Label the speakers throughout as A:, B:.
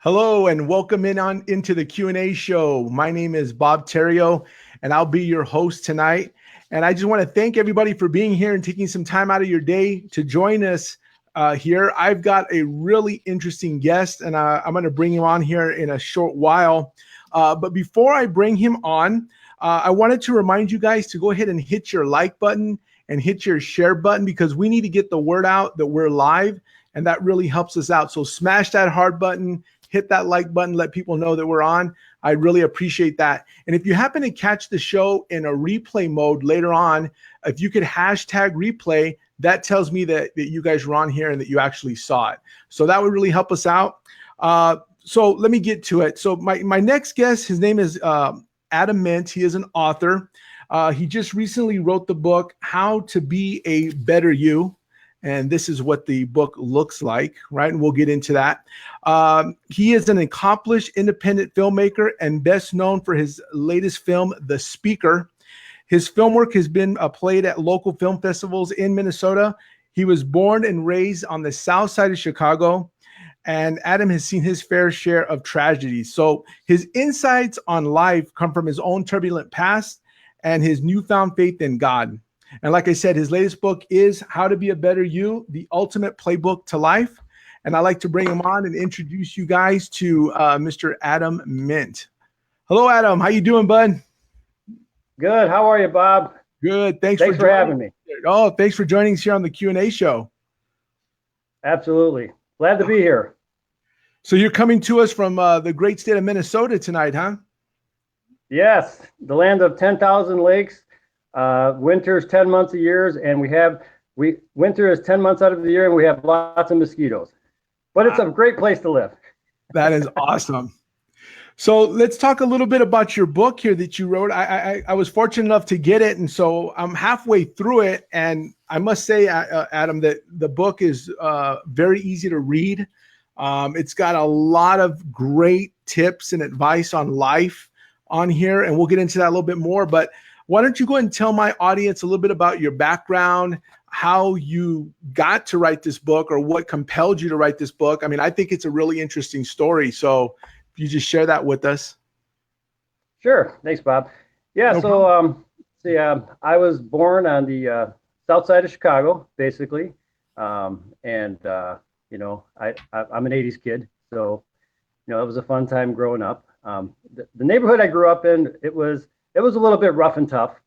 A: Hello and welcome into the Q&A show. My name is Bob Theriot and I'll be your host tonight. And I just want to thank everybody for being here and taking some time out of your day to join us here. I've got a really interesting guest and I'm going to bring him on here in a short while. But before I bring him on, I wanted to remind you guys to go ahead and hit your like button and hit your share button because we need to get the word out that we're live, and that really helps us out. So smash that heart button, hit that like button, let people know that we're on. I really appreciate that. And if you happen to catch the show in a replay mode later on, if you could hashtag replay, that tells me that you guys were on here and that you actually saw it. So that would really help us out. So let me get to it. So my next guest, his name is Adam Mient. He is an author. He just recently wrote the book, How to Be a Better You. And this is what the book looks like, right? And we'll get into that. He is an accomplished independent filmmaker and best known for his latest film, The Speaker. His film work has been played at local film festivals in Minnesota. He was born and raised on the south side of Chicago. And Adam has seen his fair share of tragedies. So his insights on life come from his own turbulent past and his newfound faith in God. And like I said, his latest book is How to Be a Better You, the ultimate playbook to life. And I'd like to bring him on and introduce you guys to Mr. Adam Mient. Hello, Adam. How you doing, bud?
B: Good. How are you, Bob?
A: Good. Thanks
B: for having me.
A: Oh, thanks for joining us here on the Q&A show.
B: Absolutely. Glad to be here.
A: So you're coming to us from the great state of Minnesota tonight, huh?
B: Yes. The land of 10,000 lakes. Winter's 10 months a year, and winter is 10 months out of the year, and we have lots of mosquitoes. But it's a great place to live.
A: That is awesome. So let's talk a little bit about your book here that you wrote. I was fortunate enough to get it, and so I'm halfway through it. And I must say, Adam, that the book is very easy to read. It's got a lot of great tips and advice on life on here, and we'll get into that a little bit more. But why don't you go ahead and tell my audience a little bit about your background, how you got to write this book, or what compelled you to write this book? I mean, I think it's a really interesting story. So if you just share that with us.
B: Sure. Thanks, Bob. Yeah. No I was born on the south side of Chicago, basically. I'm an 80s kid. So, it was a fun time growing up. The neighborhood I grew up in, it was a little bit rough and tough.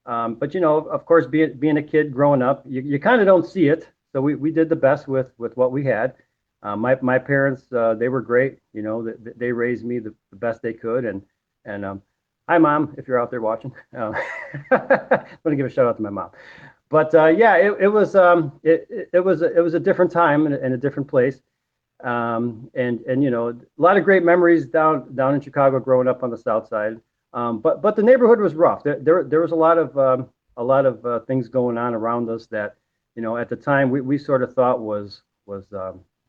B: But, of course, being a kid growing up, you kind of don't see it. So we did the best with what we had. My parents, they were great. They raised me the best they could. And hi, Mom, if you're out there watching. I'm going to give a shout out to my mom. But it was a different time and a different place. And a lot of great memories down in Chicago growing up on the south side. But the neighborhood was rough. There was a lot of things going on around us that, at the time we sort of thought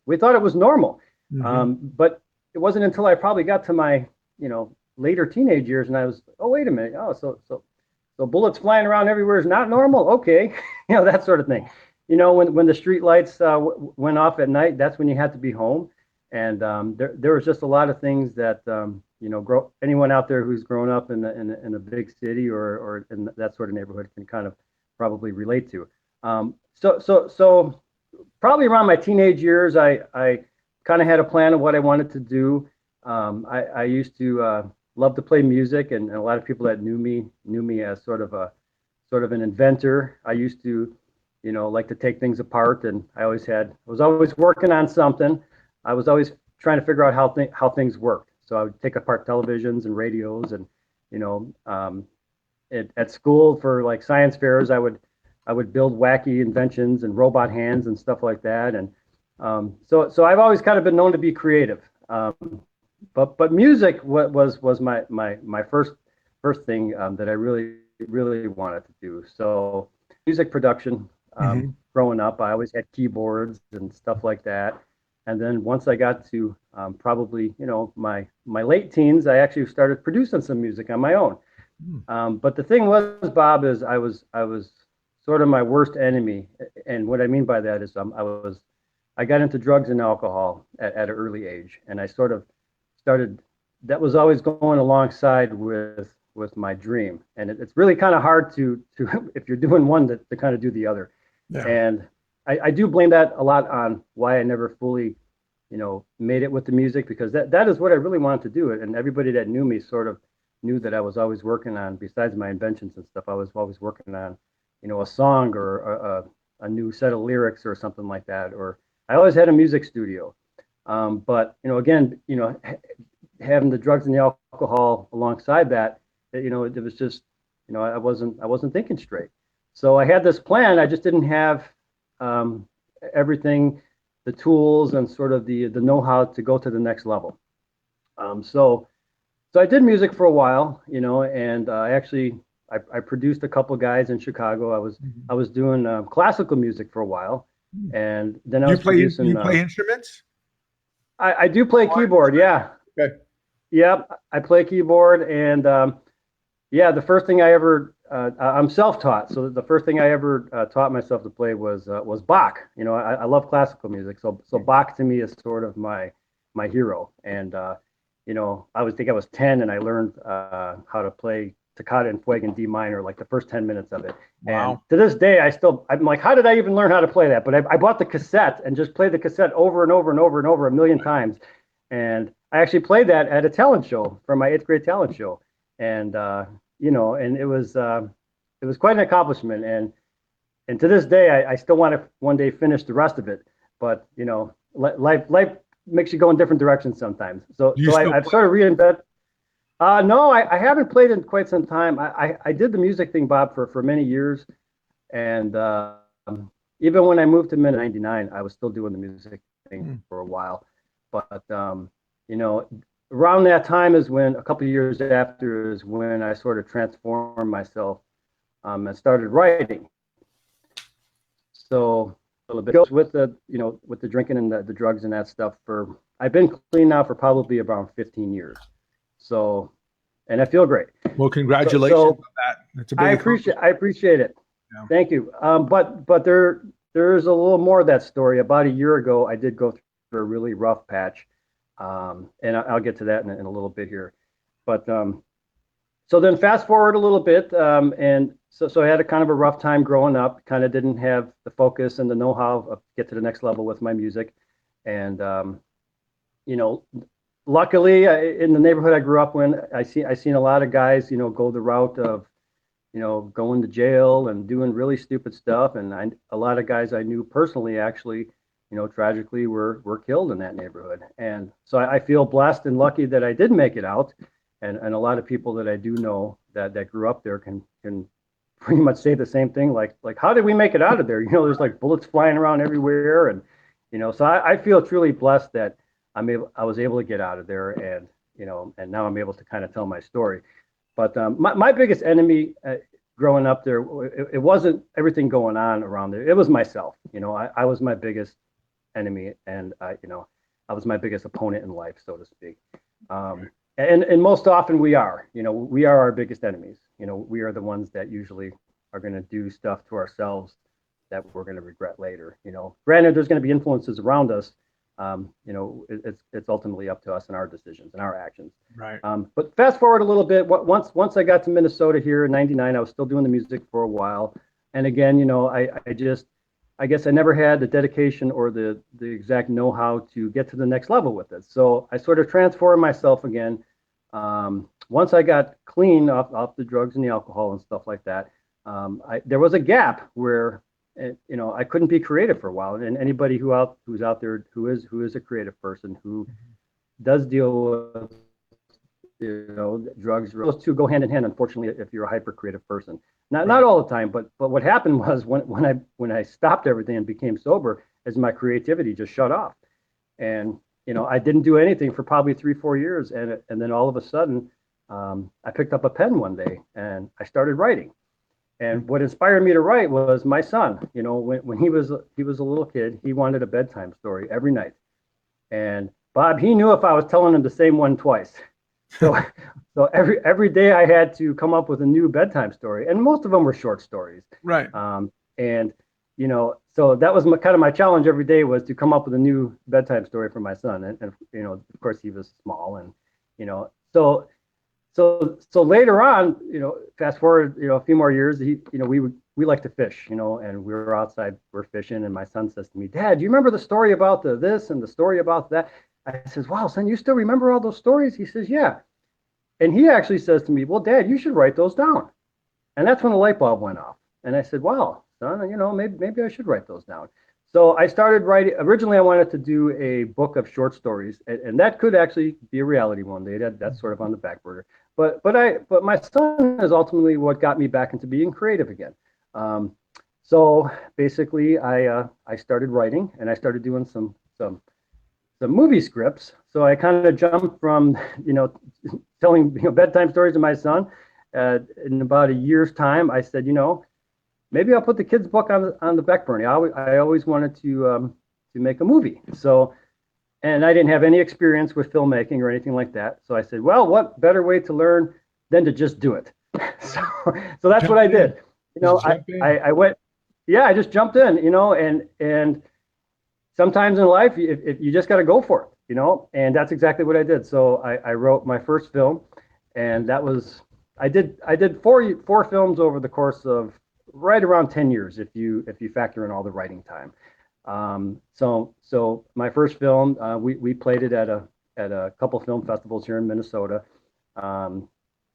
B: we thought it was normal. Mm-hmm. But it wasn't until I probably got to my, later teenage years and I was, oh, wait a minute. Oh, so bullets flying around everywhere is not normal. Okay. That sort of thing. When the street lights went off at night, that's when you had to be home. And there was just a lot of things that, anyone out there who's grown up in a big city or in that sort of neighborhood can kind of probably relate to. So probably around my teenage years, I kind of had a plan of what I wanted to do. I used to love to play music, and a lot of people that knew me as sort of an inventor. I used to, like to take things apart, and I was always working on something. I was always trying to figure out how things worked. So I would take apart televisions and radios, and at school for like science fairs, I would build wacky inventions and robot hands and stuff like that. And so I've always kind of been known to be creative. But music was my first thing that I really wanted to do. So music production. Growing up, I always had keyboards and stuff like that. And then once I got to probably, my late teens, I actually started producing some music on my own. But the thing was, Bob, is I was sort of my worst enemy. And what I mean by that is I got into drugs and alcohol at an early age. And I sort of started, that was always going alongside with my dream. And it's really kind of hard to if you're doing one to kind of do the other.
A: Yeah.
B: And I do blame that a lot on why I never fully, made it with the music, because that is what I really wanted to do. And everybody that knew me sort of knew that I was always working on, besides my inventions and stuff, I was always working on, a song or a new set of lyrics or something like that. Or I always had a music studio. But, again, having the drugs and the alcohol alongside that, it was just, I wasn't thinking straight. So I had this plan. I just didn't have everything, the tools and sort of the know-how to go to the next level. So I did music for a while, and I produced a couple guys in Chicago. I was doing classical music for a while, and then I was producing.
A: You play instruments?
B: I do play keyboard, yeah.
A: Okay.
B: Yeah, I play keyboard, and the first thing I ever I'm self-taught, so the first thing I ever taught myself to play was Bach. I love classical music, so Bach to me is sort of my hero. And I think I was 10, and I learned how to play Toccata and Fugue in D minor, like the first 10 minutes of it.
A: Wow.
B: And to this day, I'm like, how did I even learn how to play that? But I bought the cassette and just played the cassette over and over and over and over a million times. And I actually played that at a talent show for my 8th grade talent show. And, and it was quite an accomplishment. And to this day, I still want to one day finish the rest of it. But, life makes you go in different directions sometimes. So I've sort of reinvented. No, I haven't played in quite some time. I did the music thing, Bob, for many years. And even when I moved to Minnesota in '99, I was still doing the music thing for a while. But, around that time is when, a couple of years after, is when I sort of transformed myself and started writing. So a little bit goes with the drinking and the drugs and that stuff. I've been clean now for probably around 15 years. So, and I feel great.
A: Well, congratulations on that. That's a big
B: I appreciate it. Yeah. Thank you. But there's a little more of that story. About a year ago, I did go through a really rough patch. And I'll get to that in a little bit here. But so then fast forward a little bit. And so I had a kind of a rough time growing up, kind of didn't have the focus and the know-how of get to the next level with my music. And, luckily in the neighborhood I grew up in, I seen a lot of guys, go the route of, going to jail and doing really stupid stuff. And a lot of guys I knew personally actually, tragically were killed in that neighborhood. And so I feel blessed and lucky that I did make it out. And a lot of people that I do know that grew up there can pretty much say the same thing. Like, how did we make it out of there? There's like bullets flying around everywhere. And, so I feel truly blessed that I was able to get out of there, and, and now I'm able to kind of tell my story. But my biggest enemy growing up there, it wasn't everything going on around there. It was myself. I was my biggest enemy, and I was my biggest opponent in life, so to speak. And most often we are our biggest enemies. We are the ones that usually are going to do stuff to ourselves that we're going to regret later. Granted, there's going to be influences around us. It's ultimately up to us and our decisions and our actions.
A: Right.
B: But fast forward a little bit. Once I got to Minnesota here in '99, I was still doing the music for a while. And again, I guess I never had the dedication or the exact know-how to get to the next level with it. So I sort of transformed myself again. Once I got clean off the drugs and the alcohol and stuff like that, there was a gap where, I couldn't be creative for a while. And anybody who's out there who is a creative person who does deal with drugs, those two go hand in hand, unfortunately, if you're a hyper creative person. Not all the time, but what happened was when I stopped everything and became sober, is my creativity just shut off. And I didn't do anything for probably 3-4 years, and then all of a sudden I picked up a pen one day and I started writing. And what inspired me to write was my son. When he was a little kid, he wanted a bedtime story every night. And Bob, he knew if I was telling him the same one twice. So every day I had to come up with a new bedtime story, and most of them were short stories.
A: Right.
B: And so that was kind of my challenge every day, was to come up with a new bedtime story for my son. And of course he was small, and, so later on, fast forward, a few more years, we like to fish, and we were outside, we're fishing, and my son says to me, "Dad, do you remember the story about this and the story about that?" I says, "Wow, son, you still remember all those stories?" He says, "Yeah." And he actually says to me, "Well, Dad, you should write those down." And that's when the light bulb went off. And I said, "Wow, son, maybe I should write those down." So I started writing. Originally, I wanted to do a book of short stories, and that could actually be a reality one day. That's sort of on the back burner. But my son is ultimately what got me back into being creative again. So basically, I started writing, and I started doing some movie scripts. So I kind of jumped from telling bedtime stories to my son. In about a year's time, I said, maybe I'll put the kids' book on the back burner. I always wanted to make a movie. So, and I didn't have any experience with filmmaking or anything like that. So I said, well, what better way to learn than to just do it? So that's what I did. I went, yeah, I just jumped in, and sometimes in life, if you just got to go for it, and that's exactly what I did. So I wrote my first film, and that was, I did four films over the course of right around 10 years, if you factor in all the writing time. So my first film, we played it at a couple film festivals here in Minnesota.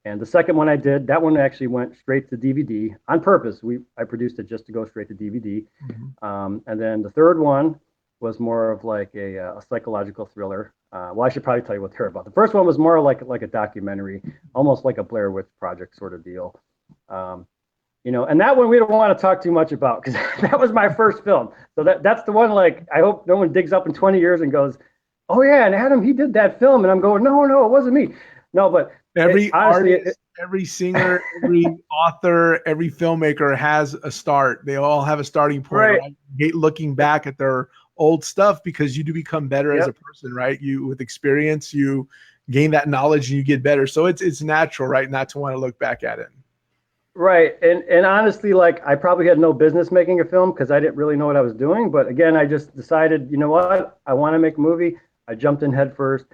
B: And the second one I did, that one actually went straight to DVD on purpose. I produced it just to go straight to DVD. Mm-hmm. And then the third one was more of like a psychological thriller. Well, I should probably tell you what they're about. The first one was more like a documentary, almost like a Blair Witch Project sort of deal. And that one we don't want to talk too much about, because that was my first film. So that's the one, like, I hope no one digs up in 20 years and goes, "Oh yeah, and Adam, he did that film." And I'm going, no, it wasn't me. No, but
A: every artist, every singer, every author, every filmmaker has a start. They all have a starting point. Right? I hate looking back at their old stuff, because you do become better as a person, right? You, with experience, you gain that knowledge and you get better. So it's natural, right, not to want to look back at it.
B: Right. And honestly, like, I probably had no business making a film, because I didn't really know what I was doing. But again, I just decided, you know what, I want to make a movie. I jumped in head first.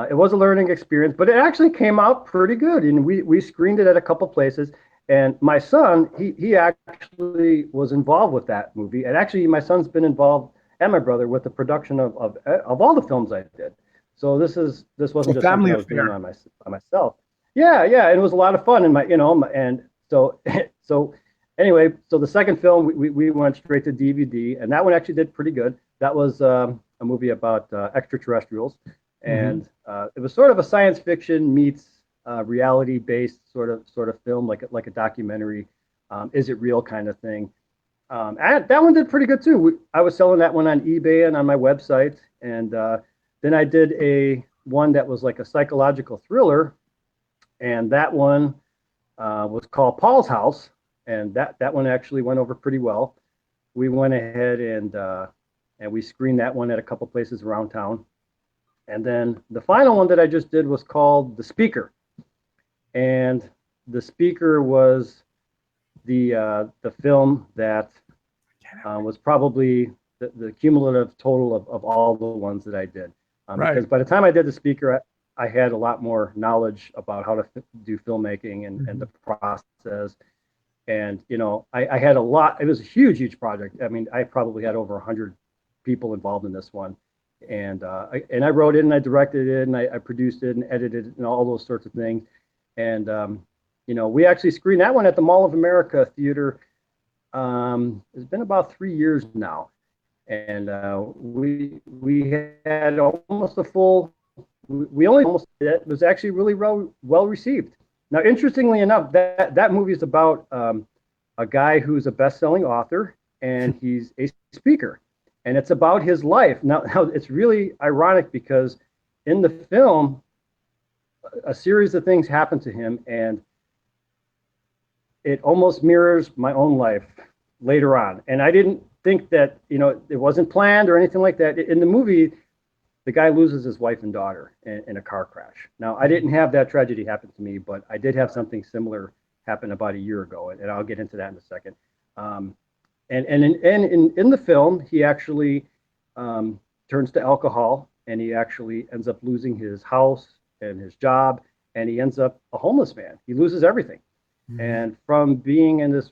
B: It was a learning experience, but it actually came out pretty good. And we screened it at a couple places. And my son, he actually was involved with that movie. And actually, my son's been involved, and my brother, with the production of all the films I did. So this wasn't just something I was doing on myself. Yeah, and it was a lot of fun. And so anyway, so the second film, we went straight to DVD, and that one actually did pretty good. That was a movie about extraterrestrials, and it was sort of a science fiction meets reality-based sort of film, like a documentary, is it real kind of thing. And that one did pretty good too. I was selling that one on eBay and on my website, and then I did one that was like a psychological thriller, and that one was called Paul's House, and that one actually went over pretty well. We went ahead and we screened that one at a couple places around town. And then the final one that I just did was called The Speaker. And The Speaker was the film that was probably the cumulative total of all the ones that I did. Right. Because by the time I did The Speaker, I had a lot more knowledge about how to do filmmaking and the process. And, I had a lot. It was a huge project. I mean, I probably had over 100 people involved in this one. And I wrote it, and I directed it, and I produced it and edited it and all those sorts of things. And, we actually screened that one at the Mall of America Theater. It's been about 3 years now. And we had almost a full, it was actually really well received. Now, interestingly enough, that movie is about a guy who's a best-selling author, and he's a speaker, and it's about his life. Now it's really ironic, because in the film, a series of things happen to him, and it almost mirrors my own life later on. And I didn't think that, it wasn't planned or anything like that. In the movie, the guy loses his wife and daughter in a car crash. Now, I didn't have that tragedy happen to me, but I did have something similar happen about a year ago, and I'll get into that in a second. in the film, he actually turns to alcohol, and he actually ends up losing his house and his job, and he ends up a homeless man. He loses everything.
A: Mhm.
B: And from being in this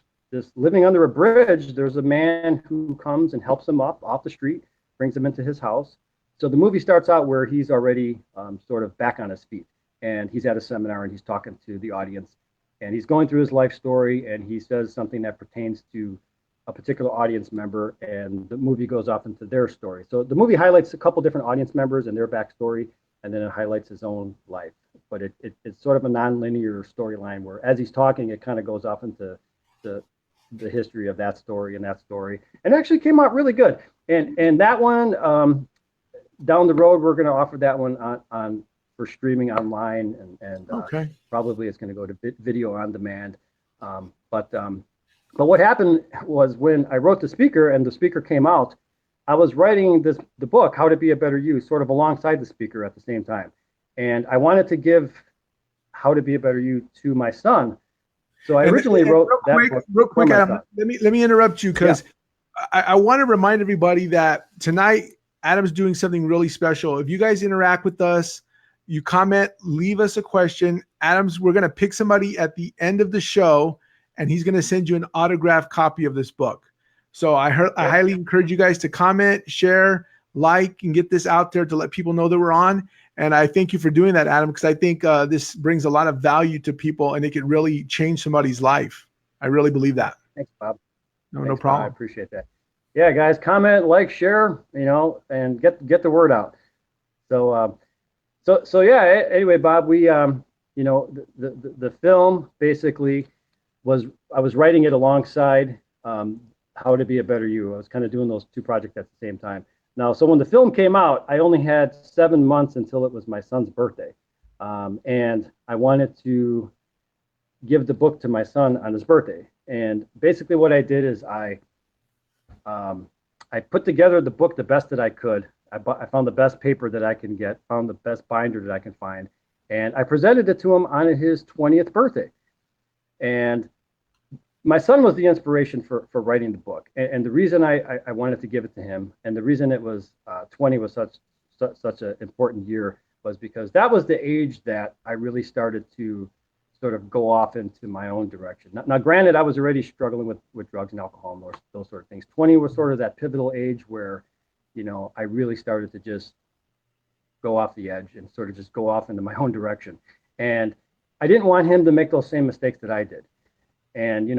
B: living under a bridge, there's a man who comes and helps him up off the street, brings him into his house. So the movie starts out where he's already sort of back on his feet, and he's at a seminar and he's talking to the audience, and he's going through his life story, and he says something that pertains to a particular audience member, and the movie goes off into their story. So the movie highlights a couple different audience members and their backstory, and then it highlights his own life. But it's sort of a non-linear storyline where as he's talking, it kind of goes off into the history of that story and that story, and it actually came out really good. And that one, down the road, we're going to offer that one on for streaming online, and
A: Okay.
B: probably it's going to go to video on demand. But what happened was when I wrote the speaker and the speaker came out, I was writing the book, How to Be a Better You, sort of alongside the speaker at the same time. And I wanted to give How to Be a Better You to my son. So I originally wrote that book.
A: Real quick, Adam, let me interrupt you because I want to remind everybody that tonight Adam's doing something really special. If you guys interact with us, you comment, leave us a question. We're going to pick somebody at the end of the show, and he's going to send you an autographed copy of this book. So I highly encourage you guys to comment, share, like, and get this out there to let people know that we're on. And I thank you for doing that, Adam, because I think this brings a lot of value to people, and it could really change somebody's life. I really believe that.
B: Thanks, Bob.
A: No problem.
B: Bob. I appreciate that. Yeah, guys, comment, like, share, and get the word out. So yeah. Anyway, Bob, we the film basically I was writing it alongside How to Be a Better You. I was kind of doing those two projects at the same time. Now, so when the film came out, I only had 7 months until it was my son's birthday. And I wanted to give the book to my son on his birthday. And basically what I did is I put together the book the best that I could. I found the best paper that I can get, found the best binder that I can find, and I presented it to him on his 20th birthday. And my son was the inspiration for writing the book, and the reason I wanted to give it to him, and the reason it was 20 was such an important year, was because that was the age that I really started to sort of go off into my own direction. Now granted, I was already struggling with drugs and alcohol and those sort of things. 20 was sort of that pivotal age where, I really started to just go off the edge and sort of just go off into my own direction. And I didn't want him to make those same mistakes that I did. And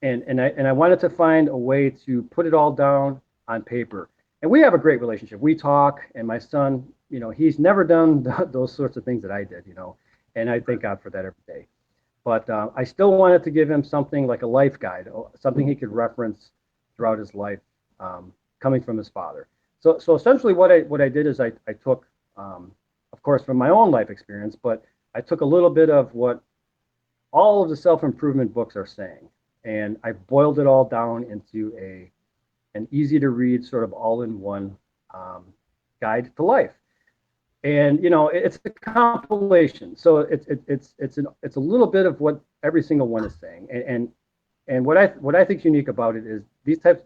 B: I wanted to find a way to put it all down on paper. And we have a great relationship. We talk, and my son, he's never done those sorts of things that I did, and I thank God for that every day. But I still wanted to give him something like a life guide, something he could reference throughout his life, coming from his father. So essentially what I did is I took, of course, from my own life experience, but I took a little bit of what all of the self-improvement books are saying, and I boiled it all down into an easy to read, sort of all-in-one guide to life. And it's a compilation, so it's a little bit of what every single one is saying. And what I think is unique about it is these types.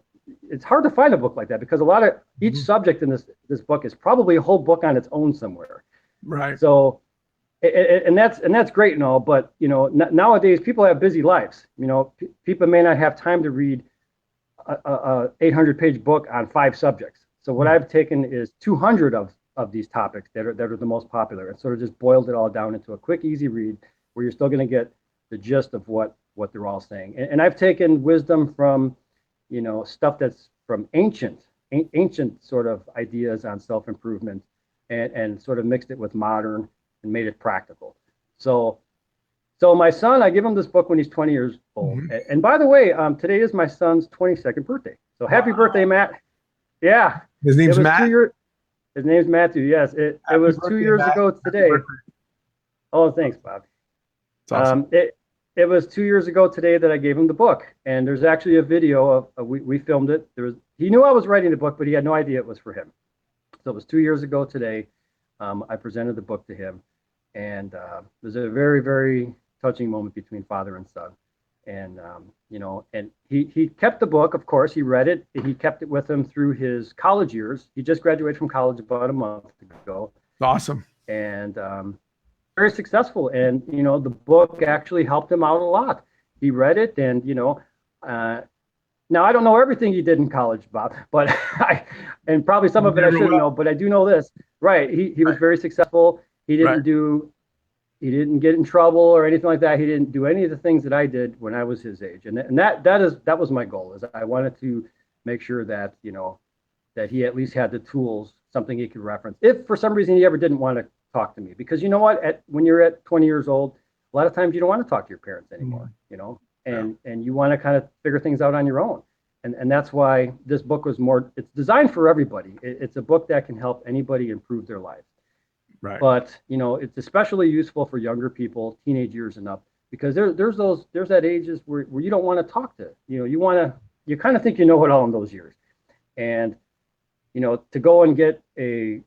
B: It's hard to find a book like that because a lot of each subject in this book is probably a whole book on its own somewhere.
A: Right.
B: So, and that's great and all, but nowadays people have busy lives. People may not have time to read a 800-page book on 5 subjects. So what I've taken is 200 of these topics that are the most popular, and sort of just boiled it all down into a quick, easy read where you're still going to get the gist of what they're all saying. And I've taken wisdom from stuff that's from ancient sort of ideas on self-improvement, and sort of mixed it with modern and made it practical. So my son, I give him this book when he's 20 years old. And by the way, today is my son's 22nd birthday. So happy birthday, Matt. Yeah.
A: His name's Matt?
B: His name's Matthew, yes. It was 2 years ago today. Oh, thanks, Bob. That's awesome. It was 2 years ago today that I gave him the book, and there's actually a video of we filmed it. He knew I was writing the book, but he had no idea it was for him. So it was 2 years ago today. I presented the book to him, and it was a very, very touching moment between father and son. And And he kept the book, of course. He read it. He kept it with him through his college years. He just graduated from college about a month ago.
A: Awesome.
B: And very successful. And, the book actually helped him out a lot. He read it, and, now I don't know everything he did in college, Bob, but and probably some of it I shouldn't know, but I do know this. Right. He was very successful. He didn't get in trouble or anything like that. He didn't do any of the things that I did when I was his age. And that was my goal, is I wanted to make sure that, that he at least had the tools, something he could reference. If for some reason he ever didn't want to talk to me, because you know what, when you're at 20 years old, a lot of times you don't want to talk to your parents anymore, and you want to kind of figure things out on your own. And that's why this book was it's designed for everybody. It's a book that can help anybody improve their life.
A: Right.
B: But, it's especially useful for younger people, teenage years and up, because there's that ages where you don't want to talk to, you kind of think you know it all in those years. And, to go and get a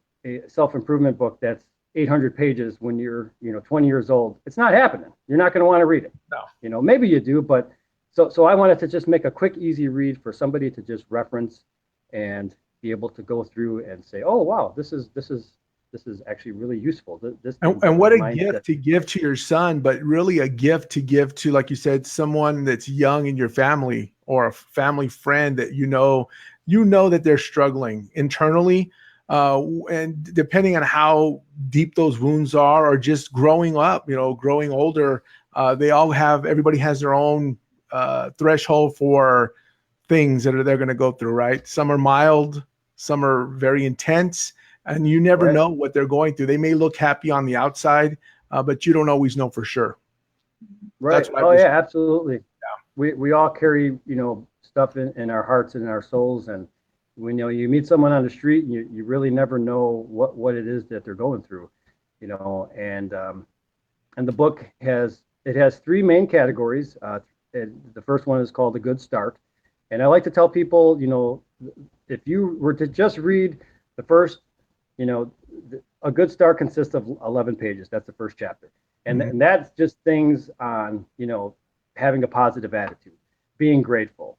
B: self-improvement book that's 800 pages when you're, 20 years old, it's not happening. You're not going to want to read it.
A: No.
B: Maybe you do, but so I wanted to just make a quick, easy read for somebody to just reference and be able to go through and say, oh, wow, this is actually really useful.
A: And what a gift to give to your son, but really a gift to give to, like you said, someone that's young in your family or a family friend that you know that they're struggling internally. And depending on how deep those wounds are, or just growing up, growing older, everybody has their own threshold for things that they're going to go through, right? Some are mild, some are very intense, and you never know what they're going through. They may look happy on the outside, but you don't always know for sure.
B: Right. Yeah, absolutely. Yeah. We all carry, stuff in our hearts and in our souls. And when you meet someone on the street, and you really never know what it is that they're going through, and the book has 3 main categories. The first one is called The Good Start. And I like to tell people, if you were to just read the first, a good start consists of 11 pages. That's the first chapter. And that's just things on, having a positive attitude, being grateful,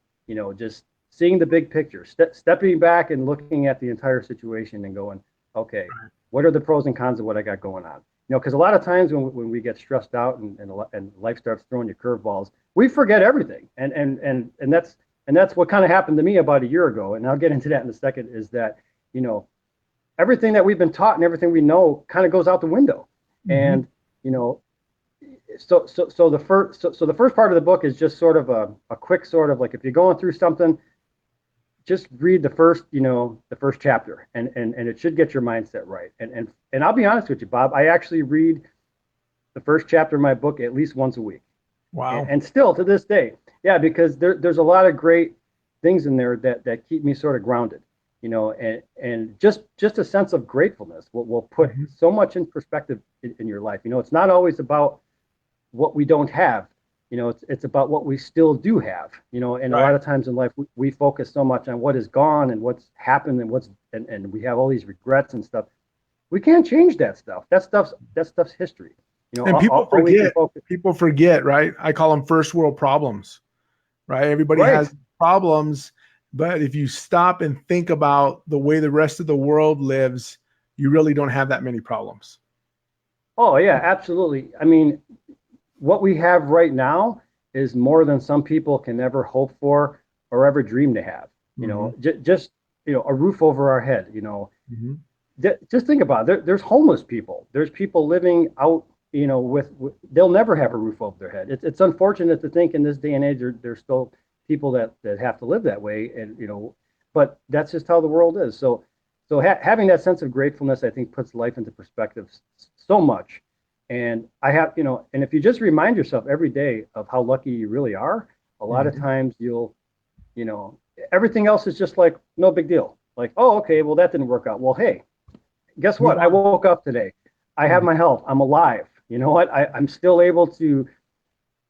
B: just seeing the big picture, stepping back and looking at the entire situation and going, okay, what are the pros and cons of what I got going on? Because a lot of times when we get stressed out and life starts throwing you curveballs, we forget everything. And that's what kind of happened to me about a year ago. And I'll get into that in a second, is that, everything that we've been taught and everything we know kind of goes out the window. And, so the first part of the book is just sort of a quick sort of like, if you're going through something, just read the first chapter, and it should get your mindset right. And I'll be honest with you, Bob, I actually read the first chapter of my book at least once a week.
A: Wow.
B: And still to this day. Yeah, because there's a lot of great things in there that keep me sort of grounded, and just a sense of gratefulness will put so much in perspective in your life. It's not always about what we don't have. It's about what we still do have, and a lot of times in life, we focus so much on what is gone and what's happened and we have all these regrets and stuff. We can't change that stuff. That stuff's history.
A: And people forget, right? I call them first world problems, right? Everybody has problems, but if you stop and think about the way the rest of the world lives, you really don't have that many problems.
B: Oh yeah, absolutely. I mean, what we have right now is more than some people can ever hope for or ever dream to have. Just a roof over our head. Just think about it. There's homeless people. There's people living out, with they'll never have a roof over their head. It's unfortunate to think in this day and age there's still people that have to live that way, and but that's just how the world is. So having that sense of gratefulness, I think, puts life into perspective so much. And I have, and if you just remind yourself every day of how lucky you really are, a lot of times you'll, everything else is just like, no big deal. Like, oh, okay, well, that didn't work out. Well, hey, guess what? I woke up today. I have my health. I'm alive. You know what? I'm still able to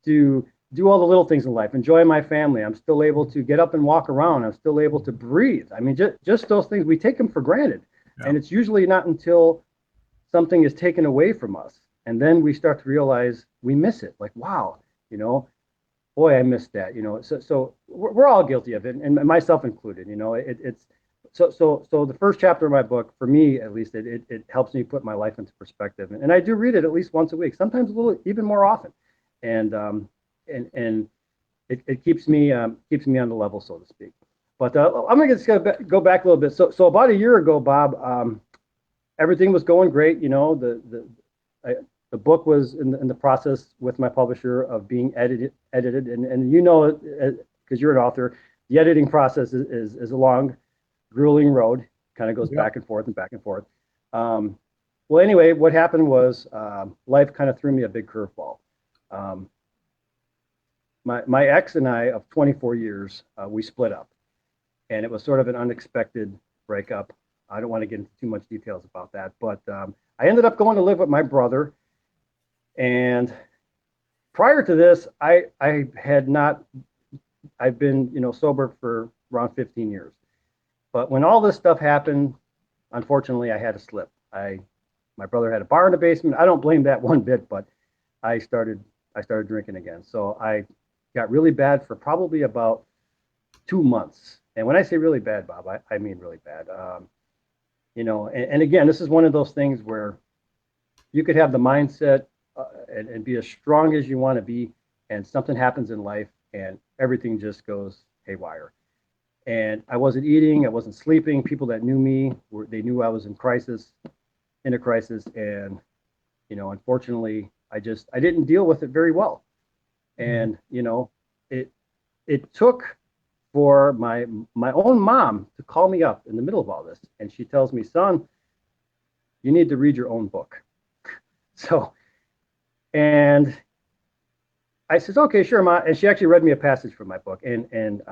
B: do all the little things in life, enjoy my family. I'm still able to get up and walk around. I'm still able to breathe. I mean, just those things, we take them for granted. Yeah. And it's usually not until something is taken away from us, and then we start to realize we miss it. Like, wow, boy, I missed that, so we're all guilty of it, and myself included, it's so the first chapter of my book, for me at least, it helps me put my life into perspective, and I do read it at least once a week, sometimes a little even more often, and and it keeps me on the level, so to speak. But I'm gonna just go back a little bit. So about a year ago, Bob, everything was going great. The book was in the process with my publisher of being edited, and because you're an author, the editing process is a long, grueling road. Kind of goes back and forth and back and forth. Well, anyway, what happened was life kind of threw me a big curveball. My ex and I of 24 years, we split up, and it was sort of an unexpected breakup. I don't want to get into too much details about that, but I ended up going to live with my brother. And prior to this, I've been, sober for around 15 years. But when all this stuff happened, unfortunately, I had a slip. My brother had a bar in the basement. I don't blame that one bit, but I started drinking again. So I got really bad for probably about 2 months. And when I say really bad, Bob, I mean really bad. And again, this is one of those things where you could have the mindset and be as strong as you want to be, and something happens in life and everything just goes haywire. And I wasn't eating, I wasn't sleeping. People that knew me, they knew I was in a crisis, and unfortunately, I didn't deal with it very well. And it took for my own mom to call me up in the middle of all this, and she tells me, "Son, you need to read your own book." So, and I said, "Okay, sure, Ma." And she actually read me a passage from my book, and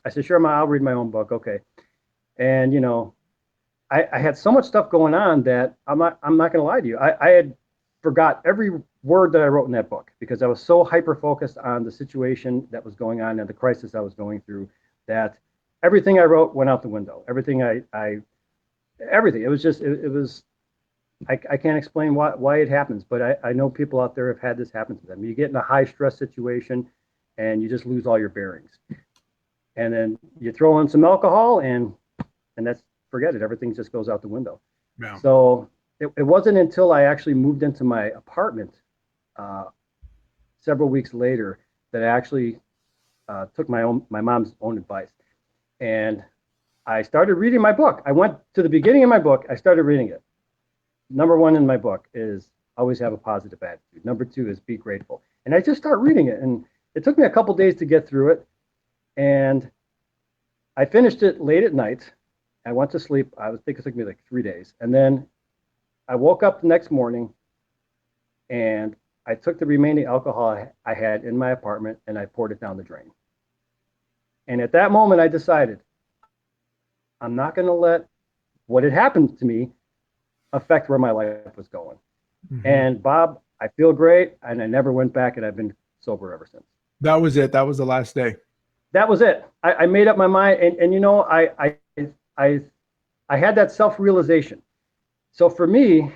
B: I said, "Sure, Ma, I'll read my own book." Okay. And I had so much stuff going on that I'm not going to lie to you. I had forgot every word that I wrote in that book because I was so hyper focused on the situation that was going on and the crisis I was going through that everything I wrote went out the window. Everything everything. It was just it was. I can't explain why it happens, but I know people out there have had this happen to them. You get in a high stress situation and you just lose all your bearings. And then you throw in some alcohol and that's, forget it. Everything just goes out the window. Yeah. So it wasn't until I actually moved into my apartment several weeks later that I actually took my mom's own advice. And I started reading my book. I went to the beginning of my book. I started reading it. Number 1 in my book is always have a positive attitude. Number 2 is be grateful. And I just start reading it. And it took me a couple days to get through it. And I finished it late at night. I went to sleep. I think it took me like 3 days. And then I woke up the next morning and I took the remaining alcohol I had in my apartment and I poured it down the drain. And at that moment, I decided I'm not going to let what had happened to me affect where my life was going. Mm-hmm. And Bob, I feel great. And I never went back, and I've been sober ever since.
A: That was it. That was the last day.
B: That was it. I made up my mind. And I had that self-realization. So for me,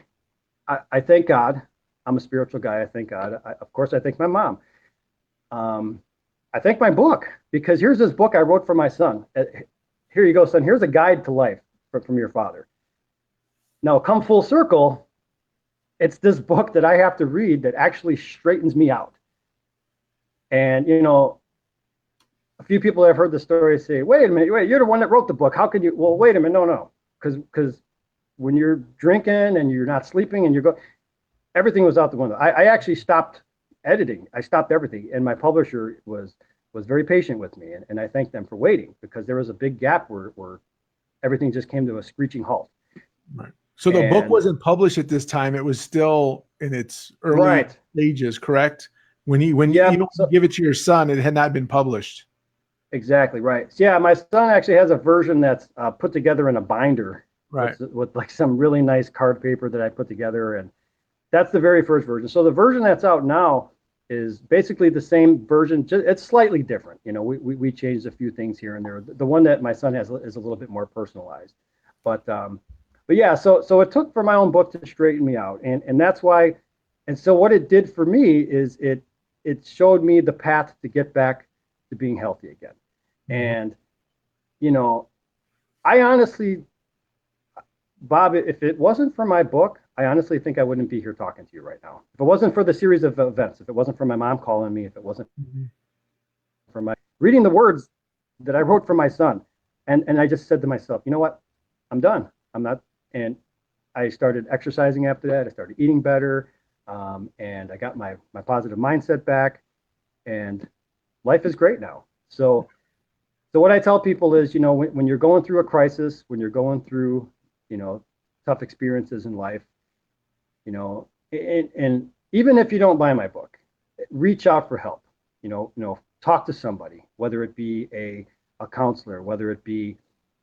B: I thank God. I'm a spiritual guy. I thank God. Of course, I thank my mom. I thank my book, because here's this book I wrote for my son. Here you go, son. Here's a guide to life from your father. Now, come full circle, it's this book that I have to read that actually straightens me out. And, a few people have heard the story say, wait a minute, you're the one that wrote the book. How can you? Well, wait a minute. No. Because when you're drinking and you're not sleeping and everything was out the window. I actually stopped editing. I stopped everything. And my publisher was very patient with me. And I thank them for waiting, because there was a big gap where everything just came to a screeching halt.
A: Right. So the book wasn't published at this time. It was still in its early stages, correct? When you give it to your son, it had not been published.
B: Exactly right. So yeah, my son actually has a version that's put together in a binder, right, with like some really nice card paper that I put together, and that's the very first version. So the version that's out now is basically the same version. It's slightly different. We changed a few things here and there. The one that my son has is a little bit more personalized, but yeah. So it took for my own book to straighten me out, and that's why. And so what it did for me is it it showed me the path to get back to being healthy again. And, you know, I honestly, Bob, if it wasn't for my book, I honestly think I wouldn't be here talking to you right now. If it wasn't for the series of events, if it wasn't for my mom calling me, if it wasn't for my reading the words that I wrote for my son, and I just said to myself, you know what, I'm done. I'm not. And I started exercising after that. I started eating better, and I got my positive mindset back, and life is great now. So what I tell people is, you know, when you're going through a crisis, when you're going through, you know, tough experiences in life, you know, and even if you don't buy my book, reach out for help. You know, talk to somebody, whether it be a counselor, whether it be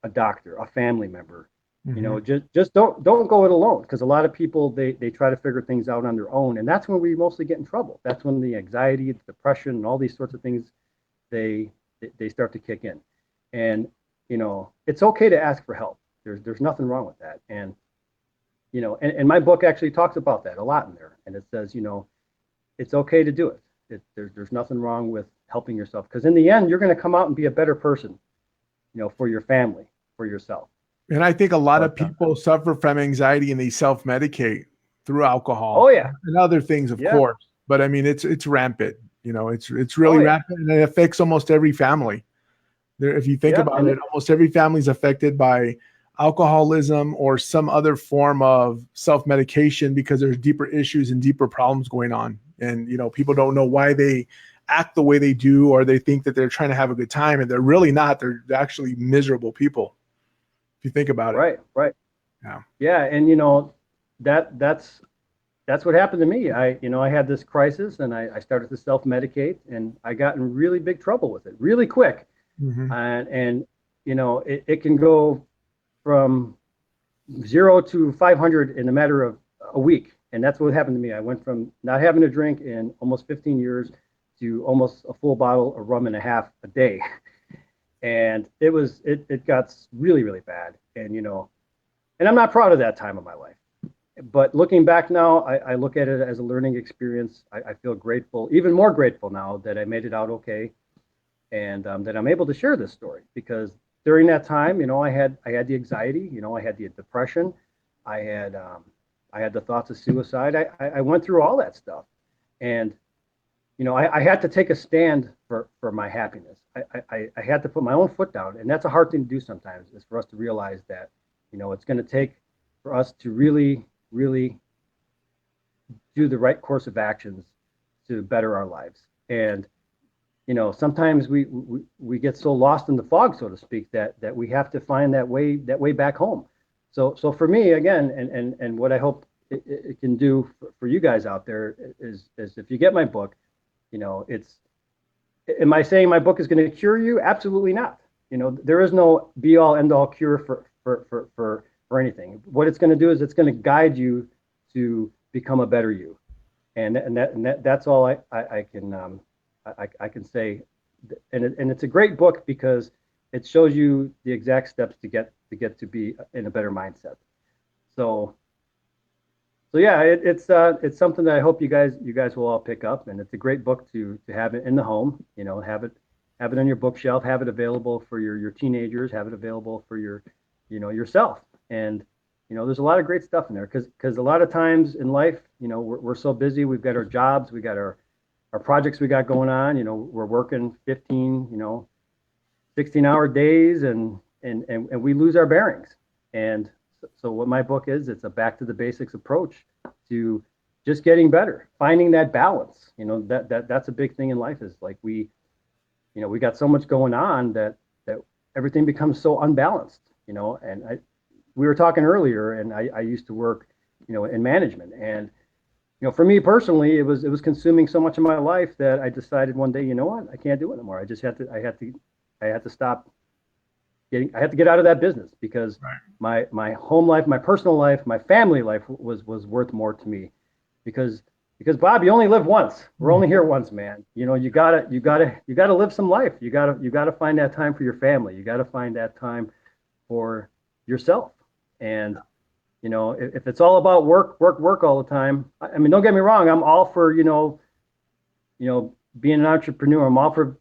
B: a doctor, a family member. You know, just don't go it alone, because a lot of people they try to figure things out on their own, and that's when we mostly get in trouble. That's when the anxiety, the depression, and all these sorts of things they start to kick in. And you know, it's okay to ask for help. There's nothing wrong with that. And you know, and my book actually talks about that a lot in there, and it says, you know, it's okay to do it. There's nothing wrong with helping yourself, because in the end, you're going to come out and be a better person, you know, for your family, for yourself.
A: And I think a lot of people suffer from anxiety and they self-medicate through alcohol.
B: Oh yeah.
A: And other things, of course. But I mean, it's rampant. You know, it's really rampant, and it affects almost every family. There, if you think about it, almost every family is affected by alcoholism or some other form of self-medication, because there's deeper issues and deeper problems going on. And, you know, people don't know why they act the way they do, or they think that they're trying to have a good time, and they're really not. They're actually miserable people, if you think about it.
B: Right. Yeah. And, you know, that's what happened to me. I had this crisis, and I started to self-medicate, and I got in really big trouble with it really quick. And you know, it can go from 0 to 500 in a matter of a week. And that's what happened to me. I went from not having a drink in almost 15 years to almost a full bottle of rum and a half a day. And it got really, really bad. And, you know, and I'm not proud of that time of my life. But looking back now, I look at it as a learning experience. I feel grateful, even more grateful now, that I made it out okay, and that I'm able to share this story, because during that time, you know, I had the anxiety, you know, I had the depression, I had the thoughts of suicide. I went through all that stuff, and you know, I had to take a stand for my happiness. I had to put my own foot down, and that's a hard thing to do sometimes, is for us to realize that, you know, it's going to take for us to really, really do the right course of actions to better our lives. And you know, sometimes we get so lost in the fog, so to speak, that we have to find that way back home. So for me, again, and what I hope it can do for you guys out there is if you get my book, you know, am I saying my book is going to cure you? Absolutely not. You know, there is no be all end all cure for anything. What it's going to do is it's going to guide you to become a better you, and that's all I can say. And it's a great book, because it shows you the exact steps to get to be in a better mindset. So yeah, it's something that I hope you guys will all pick up, and it's a great book to have it in the home. You know, have it on your bookshelf, have it available for your teenagers, have it available for your, you know, yourself. And you know, there's a lot of great stuff in there, because a lot of times in life, you know, we're so busy. We've got our jobs, we got our projects we got going on. You know, we're working 15, you know, 16-hour days, and we lose our bearings. And so what my book is, it's a back to the basics approach to just getting better, finding that balance. You know, that's a big thing in life, is like we got so much going on that everything becomes so unbalanced, you know. And we were talking earlier, and I used to work, you know, in management, and you know, for me personally, it was consuming so much of my life that I decided one day, you know what, I can't do it anymore. I just had to stop I had to get out of that business, because my home life, my personal life, my family life was worth more to me, because Bob, you only live once. We're only here once, man. You know, you gotta live some life. You gotta find that time for your family. You gotta find that time for yourself. And you know, if it's all about work all the time, I mean, don't get me wrong, I'm all for, you know, being an entrepreneur, I'm all for,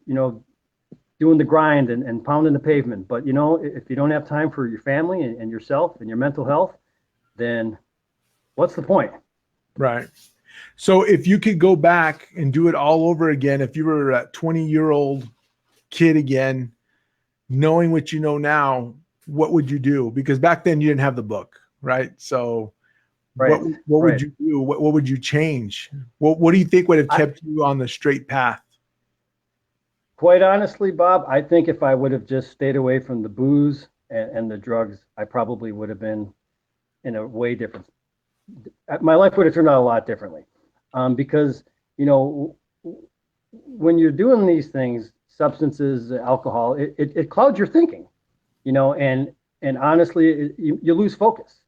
B: doing the grind and pounding the pavement. But, if you don't have time for your family and yourself and your mental health, then what's the point?
A: Right. So if you could go back and do it all over again, if you were a 20-year-old kid again, knowing what you know now, what would you do? Because back then you didn't have the book, right? So
B: Right.
A: what would you do? What would you change? What do you think would have kept you on the straight path?
B: Quite honestly, Bob, I think if I would have just stayed away from the booze and the drugs, I probably would have been in a way different. My life would have turned out a lot differently. Because, when you're doing these things, substances, alcohol, it clouds your thinking, and honestly, you lose focus.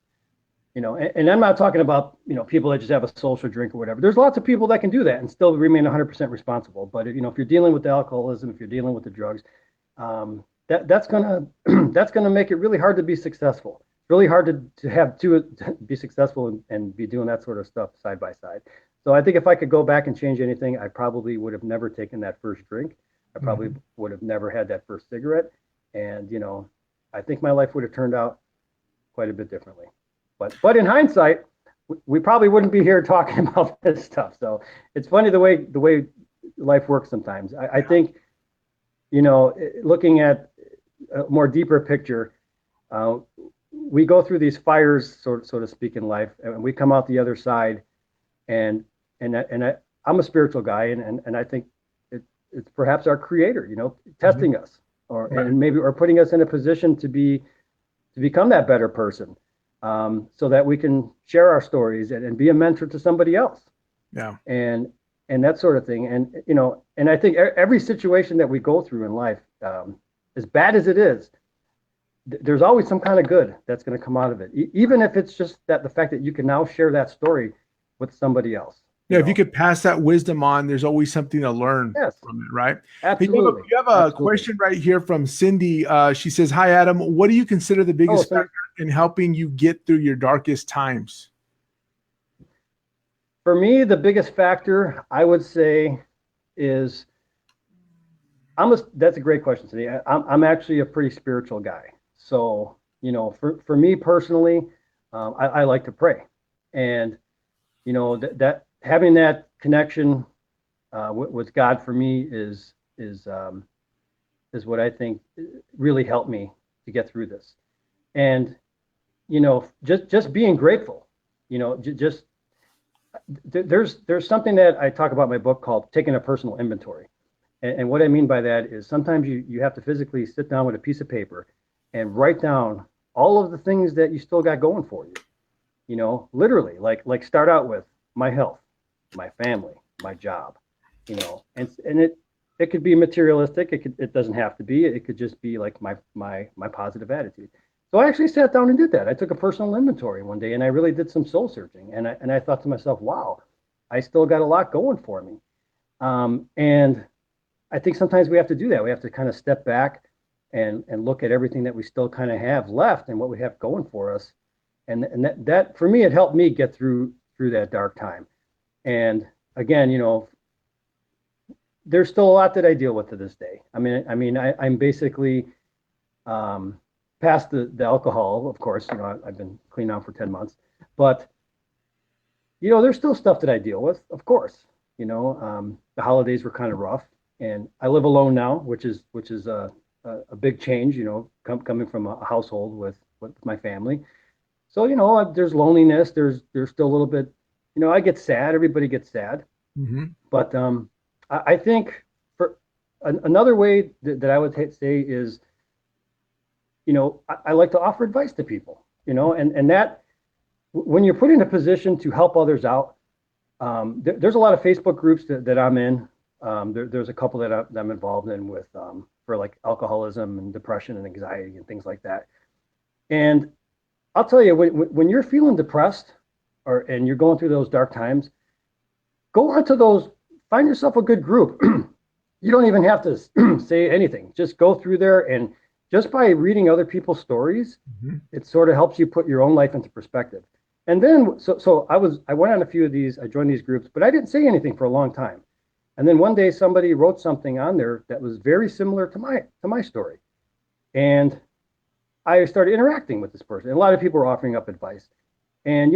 B: And I'm not talking about, people that just have a social drink or whatever. There's lots of people that can do that and still remain 100% responsible. But, if you're dealing with the alcoholism, if you're dealing with the drugs, that's gonna that's gonna make it really hard to be successful. Really hard to be successful and be doing that sort of stuff side by side. So I think if I could go back and change anything, I probably would have never taken that first drink. I probably would have never had that first cigarette. And, I think my life would have turned out quite a bit differently. But in hindsight, we probably wouldn't be here talking about this stuff. So it's funny the way life works sometimes. I think, looking at a more deeper picture, we go through these fires, so to speak, in life, and we come out the other side. And I'm a spiritual guy, and I think it's perhaps our Creator, testing us, and maybe or putting us in a position to become that better person. So that we can share our stories and be a mentor to somebody else.
A: Yeah.
B: And that sort of thing. And, and I think every situation that we go through in life, as bad as it is, there's always some kind of good that's going to come out of it. Even if it's just the fact that you can now share that story with somebody else.
A: Yeah, if you could pass that wisdom on, there's always something to learn from it, right?
B: Absolutely.
A: You have a question right here from Cindy. She says, "Hi, Adam. What do you consider the biggest factor in helping you get through your darkest times?"
B: For me, the biggest factor, I would say, is that's a great question, Cindy. I'm actually a pretty spiritual guy. So, for me personally, I like to pray. And, that having that connection with God for me is what I think really helped me to get through this. And just being grateful. There's something that I talk about in my book called taking a personal inventory. And what I mean by that is sometimes you have to physically sit down with a piece of paper and write down all of the things that you still got going for you. Literally, like start out with my health, my family, my job, and it could be materialistic. It doesn't have to be. It could just be like my positive attitude. So I actually sat down and did that. I took a personal inventory one day and I really did some soul searching. And I thought to myself, wow, I still got a lot going for me. And I think sometimes we have to do that. We have to kind of step back and look at everything that we still kind of have left and what we have going for us. And that for me, it helped me get through that dark time. And again, there's still a lot that I deal with to this day. I'm basically past the alcohol, of course. I've been clean now for 10 months, but there's still stuff that I deal with, of course. The holidays were kind of rough, and I live alone now, which is a big change. Coming from a household with my family. So there's loneliness. There's still a little bit. I get sad. Everybody gets sad. Mm-hmm. But I think for another way that I would say is, I like to offer advice to people, and that when you're put in a position to help others out, there's a lot of Facebook groups that I'm in. There's a couple that I'm involved in with for like alcoholism and depression and anxiety and things like that. And I'll tell you, when you're feeling depressed and you're going through those dark times, go onto those, find yourself a good group. You don't even have to say anything. Just go through there, and just by reading other people's stories, it sort of helps you put your own life into perspective. And then, so I went on a few of these, I joined these groups, but I didn't say anything for a long time. And then one day somebody wrote something on there that was very similar to my story. And I started interacting with this person. And a lot of people were offering up advice. And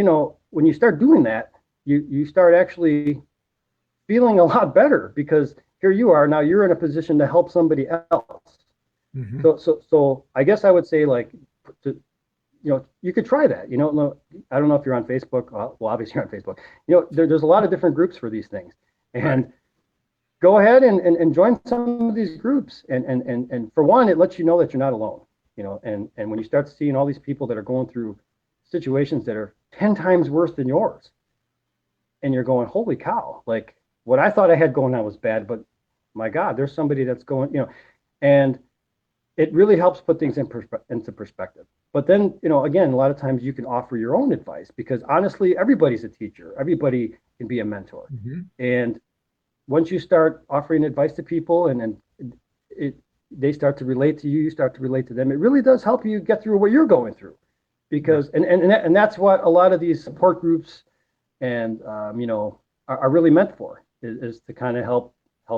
B: when you start doing that, you start actually feeling a lot better, because here you are now, you're in a position to help somebody else.
A: Mm-hmm.
B: So I guess I would say, like, you could try that. I don't know if you're on Facebook. Well, obviously you're on Facebook. There's a lot of different groups for these things, and
A: right.
B: Go ahead and join some of these groups. And for one, it lets you know that you're not alone. And when you start seeing all these people that are going through situations that are 10 times worse than yours, and you're going, holy cow, like, what I thought I had going on was bad, but my God, there's somebody that's going, and it really helps put things into perspective. But then, again, a lot of times you can offer your own advice, because honestly, everybody's a teacher. Everybody can be a mentor.
A: Mm-hmm.
B: And once you start offering advice to people, and they start to relate to you, you start to relate to them, it really does help you get through what you're going through. Because, and that's what a lot of these support groups and, are really meant for, is to kind of help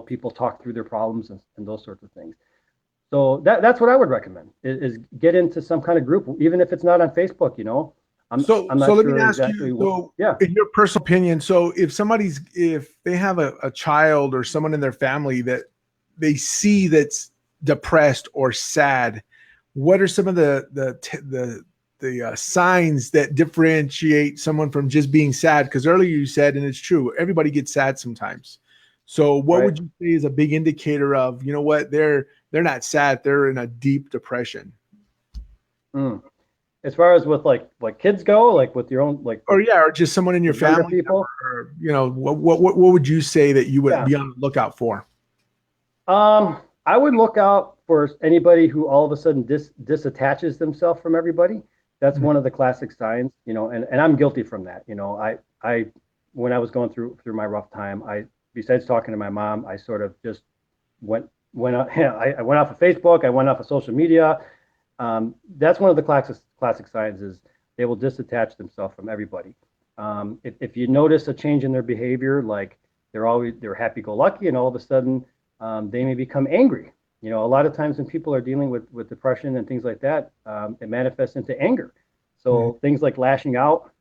B: people talk through their problems and those sorts of things. So that's what I would recommend, is get into some kind of group, even if it's not on Facebook. I'm not
A: so let
B: sure
A: me ask
B: exactly
A: you, in your personal opinion, so if they have a child or someone in their family that they see that's depressed or sad, what are some of the signs that differentiate someone from just being sad? Because earlier you said, and it's true, everybody gets sad sometimes. So what would you say is a big indicator of, what, they're not sad, they're in a deep depression?
B: As far as with like kids go, like with your own, like,
A: or just someone in your family,
B: people,
A: or what would you say that you would be on the lookout for?
B: I would look out for anybody who all of a sudden disattaches themselves from everybody. That's one of the classic signs, and I'm guilty from that. I when I was going through my rough time, besides talking to my mom, I sort of just went out, I went off of Facebook, I went off of social media. That's one of the classic signs, is they will disattach themselves from everybody. If you notice a change in their behavior, like they're happy-go-lucky, and all of a sudden they may become angry. A lot of times when people are dealing with depression and things like that, it manifests into anger. So things like lashing out,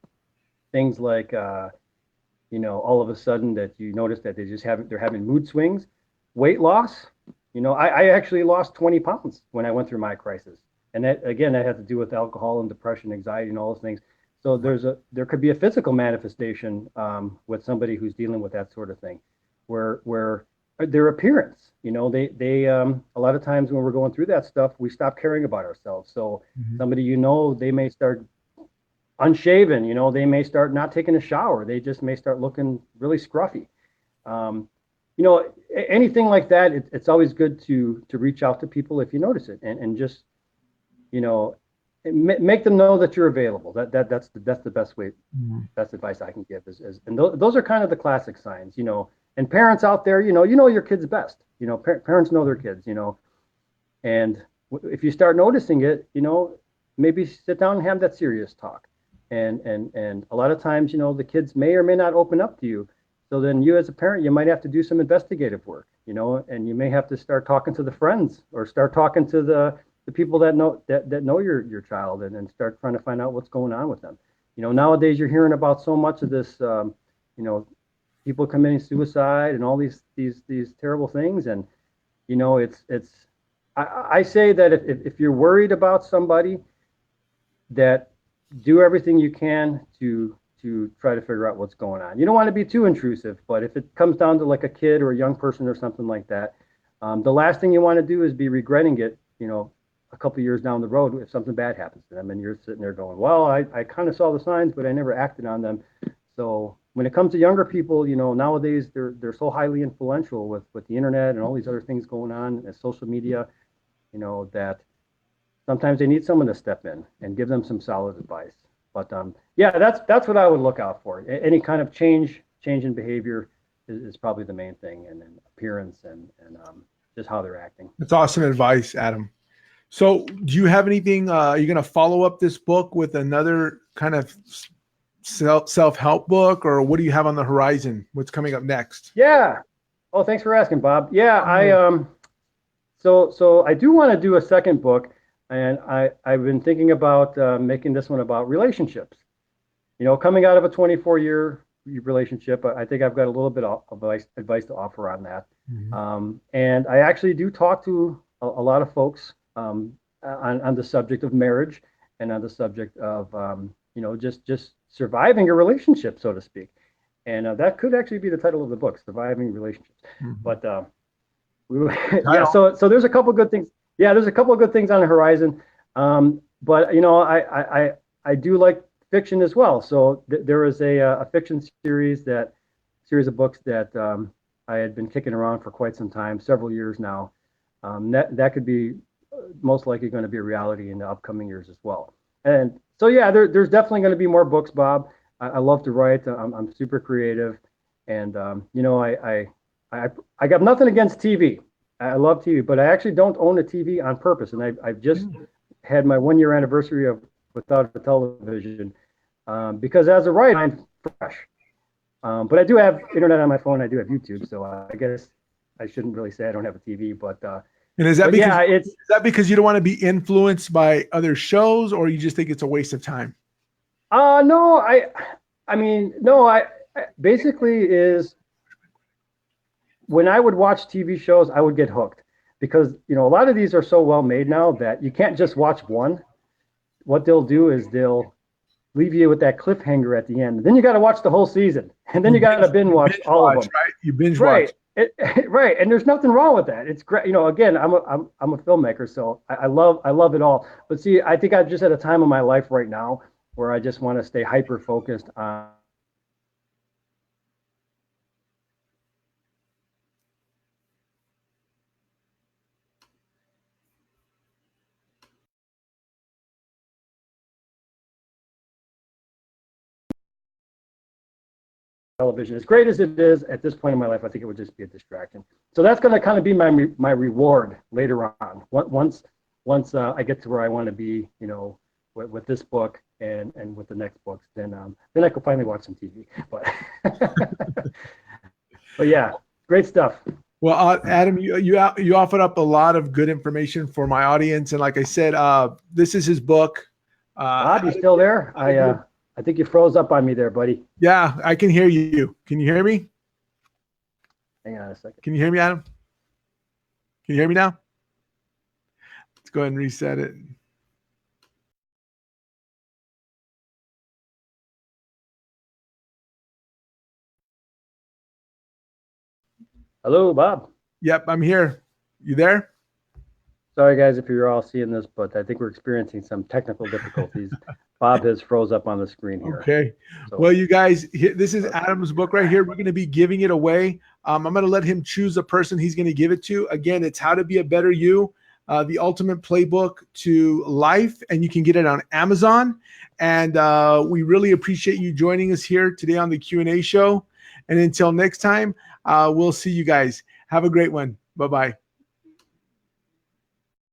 B: things like all of a sudden that you notice that they're having mood swings, weight loss. I actually lost 20 pounds when I went through my crisis. And that had to do with alcohol and depression, anxiety, and all those things. So there could be a physical manifestation with somebody who's dealing with that sort of thing, where their appearance, they a lot of times when we're going through that stuff, we stop caring about ourselves. So somebody, they may start unshaven, they may start not taking a shower, they just may start looking really scruffy. Anything like that, it's always good to reach out to people if you notice it, and just make them know that you're available. That's the best way. Best advice I can give is and those are kind of the classic signs. And parents out there, you know your kids best. Parents know their kids. And if you start noticing it, maybe sit down and have that serious talk. And a lot of times, the kids may or may not open up to you. So then you, as a parent, you might have to do some investigative work, and you may have to start talking to the friends, or start talking to the people that know your child, and start trying to find out what's going on with them. Nowadays you're hearing about so much of this, people committing suicide and all these terrible things. And, I say that if you're worried about somebody, that do everything you can to try to figure out what's going on. You don't want to be too intrusive, but if it comes down to like a kid or a young person or something like that, the last thing you want to do is be regretting it, a couple of years down the road if something bad happens to them, and you're sitting there going, well, I kind of saw the signs, but I never acted on them. So when it comes to younger people, nowadays they're so highly influential with the internet and all these other things going on, and social media, that sometimes they need someone to step in and give them some solid advice. But that's what I would look out for. Any kind of change in behavior is probably the main thing, and then appearance and just how they're acting.
A: That's awesome advice, Adam. So do you have anything, are you going to follow up this book with another kind of self-help book, or what do you have on the horizon? What's coming up next?
B: Yeah. Oh, thanks for asking, Bob. Yeah, so I do want to do a second book, and I've been thinking about making this one about relationships. You know, coming out of a 24-year relationship, I think I've got a little bit of advice to offer on that. And I actually do talk to a lot of folks on the subject of marriage and on the subject of you know, just surviving a relationship, so to speak. And that could actually be the title of the book, Surviving Relationships. But yeah, so there's a couple good things. Yeah, there's a couple of good things on the horizon. But you know, I do like fiction as well. So there is a fiction series of books that I had been kicking around for quite some time, several years now. That could be most likely going to be a reality in the upcoming years as well. And so yeah, there's definitely going to be more books, Bob. I love to write. I'm super creative, and you know, I got nothing against TV. I love TV, but I actually don't own a TV on purpose. And I've just had my 1-year anniversary of without a television because as a writer, I'm fresh. But I do have internet on my phone. I do have YouTube, so I guess I shouldn't really say I don't have a TV. But
A: and is that because
B: yeah,
A: is that because you don't want to be influenced by other shows, or you just think it's a waste of time?
B: No, I mean, no, I basically is when I would watch TV shows, I would get hooked because, you know, a lot of these are so well made now that you can't just watch one. What they'll do is they'll leave you with that cliffhanger at the end. Then you got to watch the whole season, and then you got to binge watch all of them.
A: Right? You binge watch.
B: Right, and there's nothing wrong with that. It's great. You know, again, I'm a filmmaker, so I love it all. But see, I think I'm just at a time in my life right now where I just want to stay hyper focused on television. As great as it is at this point in my life, I think it would just be a distraction. So that's going to kind of be my reward later on. Once I get to where I want to be, you know, with this book and with the next books, then I could finally watch some TV. But yeah, great stuff.
A: Well, Adam, you offered up a lot of good information for my audience, and like I said, this is his book.
B: Bob, you still there? I think you froze up on me there, buddy.
A: Yeah, I can hear you. Can you hear me?
B: Hang on a second.
A: Can you hear me, Adam? Can you hear me now? Let's go ahead and reset it.
B: Hello, Bob.
A: Yep, I'm here. You there?
B: Sorry, guys, if you're all seeing this, but I think we're experiencing some technical difficulties. Bob has froze up on the screen here.
A: Okay. So, well, you guys, this is Adam's book right here. We're going to be giving it away. I'm going to let him choose the person he's going to give it to. Again, it's How to Be a Better You, the ultimate playbook to life, and you can get it on Amazon. And we really appreciate you joining us here today on the Q&A show. And until next time, we'll see you guys. Have a great one. Bye-bye.